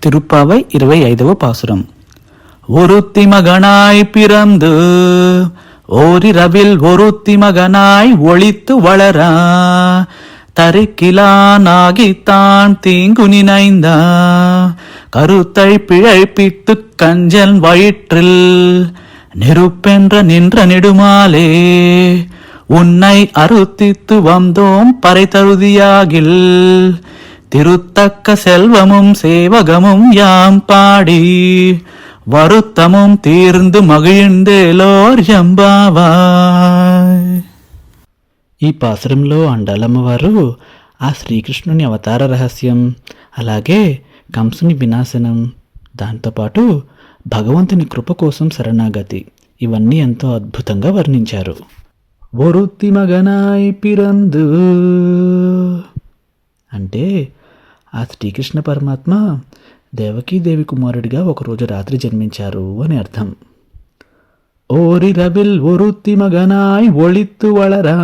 திருப்பாவை 25వ பாசுரம். ஒருத்தி மகனாய் பிறந்து ஓரிரவில் ஒருத்தி மகனாய் ஒளித்து வளரா தரிக்கிலானாகித்தான் தீங்கு நினைந்தா கருத்தை பிழைப்பித்து கஞ்சன் வயிற்றில் நெருப்பென்ற நின்ற நெடுமாலே உன்னை அறுத்தித்து வந்தோம் பறை தருதியாகில் திருத்தக்க செல்வமும் சேவகமும் யாம் பாடி வருத்தமும் తీర్ந்து మగిழ்ందేలోర్ ఎంబావాయ్. ఈ పాసురంలో అండాలమ్మవారు ఆ శ్రీకృష్ణుని అవతార రహస్యం, అలాగే కంసుని వినాశనం, దాంతోపాటు భగవంతుని కృప కోసం శరణాగతి, ఇవన్నీ ఎంతో అద్భుతంగా వర్ణించారు. ఒరుత్తి మగనాయ్ పిరందు అంటే ఆ శ్రీకృష్ణ పరమాత్మ దేవకీదేవి కుమారుడిగా ఒకరోజు రాత్రి జన్మించారు అని అర్థం. ఓరిరవిల్ ఒరుత్తి మగనాయ్ ఒళిత్తు వళరా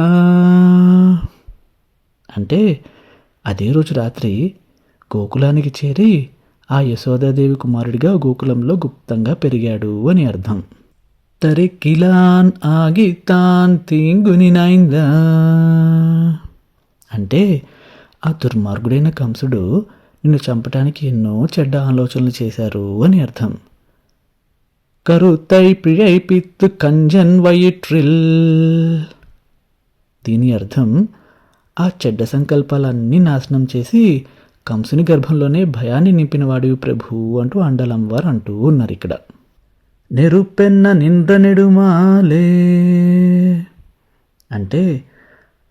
అంటే అదే రోజు రాత్రి గోకులానికి చేరి ఆ యశోదాదేవి కుమారుడిగా గోకులంలో గుప్తంగా పెరిగాడు అని అర్థం. తరికిలాన్ ఆగితాన్ తీంగుని నైందా అంటే ఆ దుర్మార్గుడైన కంసుడు నిన్ను చంపటానికి ఎన్నో చెడ్డ ఆలోచనలు చేశారు అని అర్థం. కరుతై పిழைపిత్తు కంజన్ వయిట్రిల్ దీని అర్థం ఆ చెడ్డ సంకల్పాలన్నీ నాశనం చేసి కంసుని గర్భంలోనే భయాన్ని నింపినవాడు ప్రభు అంటూ అండలంవారు అంటూ ఉన్నారు ఇక్కడ. నెరుపెన్న నిండ్ర నెడుమాలే అంటే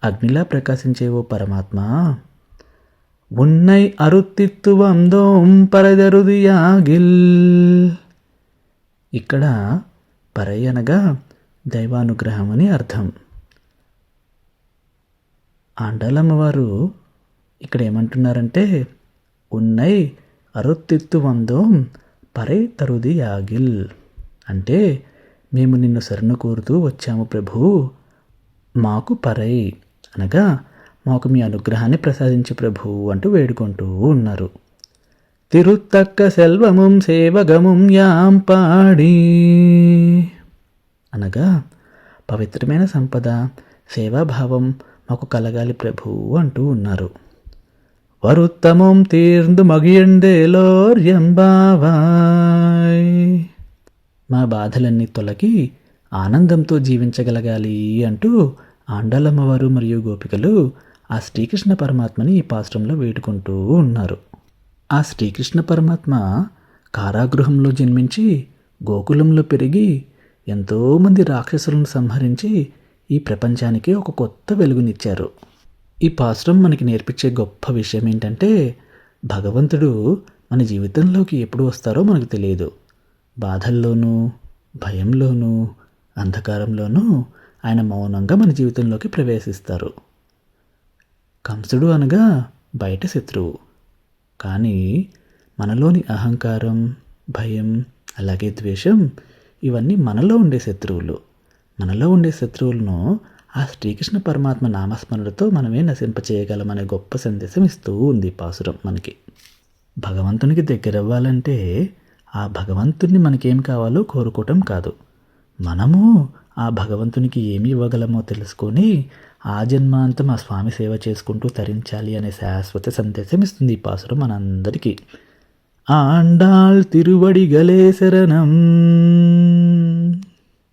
అగ్నిలా ప్రకాశించే ఓ పరమాత్మ, ఉన్నై అరుత్తిత్తు వందోం పరదరుదియాగిల్ ఇక్కడ పరై అనగా దైవానుగ్రహం అని అర్థం. ఆండాలమ్మవారు ఇక్కడ ఏమంటున్నారంటే ఉన్నై అరుత్తిత్తు వందోం పరై తరుదియాగిల్ అంటే మేము నిన్ను శరణు కోరుతూ వచ్చాము ప్రభు, మాకు పరై అనగా మాకు మీ అనుగ్రహాన్ని ప్రసాదించు ప్రభు అంటూ వేడుకుంటూ ఉన్నారు. తిరుత్తక్క సెల్వముం సేవగముం యాం పాడి అనగా పవిత్రమైన సంపద, సేవాభావం మాకు కలగాలి ప్రభు అంటూ ఉన్నారు. వరుత్తమం తీర్ந்து మగియండేలోర్ ఎంబావాయ్ మా బాధలన్నీ తొలగి ఆనందంతో జీవించగలగాలి అంటూ ఆండాలమ్మవారు మరియు గోపికలు ఆ శ్రీకృష్ణ పరమాత్మని ఈ పాశ్రంలో వేడుకుంటూ ఉన్నారు. ఆ శ్రీకృష్ణ పరమాత్మ కారాగృహంలో జన్మించి గోకులంలో పెరిగి ఎంతోమంది రాక్షసులను సంహరించి ఈ ప్రపంచానికి ఒక కొత్త వెలుగునిచ్చారు. ఈ పాశ్రం మనకి నేర్పించే గొప్ప విషయం ఏంటంటే భగవంతుడు మన జీవితంలోకి ఎప్పుడు వస్తారో మనకు తెలియదు. బాధల్లోనూ, భయంలోనూ, అంధకారంలోనూ ఆయన మౌనంగా మన జీవితంలోకి ప్రవేశిస్తారు. కంసుడు అనగా బయట శత్రువు, కానీ మనలోని అహంకారం, భయం, అలాగే ద్వేషం ఇవన్నీ మనలో ఉండే శత్రువులు. మనలో ఉండే శత్రువులను ఆ శ్రీకృష్ణ పరమాత్మ నామస్మరణతో మనమే నశింపచేయగలమనే గొప్ప సందేశం ఇస్తూ ఉంది పాసురం మనకి. భగవంతునికి దగ్గరవ్వాలంటే ఆ భగవంతుడిని మనకేం కావాలో కోరుకోవటం కాదు, మనము ఆ భగవంతునికి ఏమి ఇవ్వగలమో తెలుసుకొని ఆ జన్మాంతం ఆ స్వామి సేవ చేసుకుంటూ తరించాలి అనే శాశ్వత సందేశం ఇస్తుంది ఈ పాసురం మనందరికీ. ఆండాళ్ తిరువడిగలే శరణం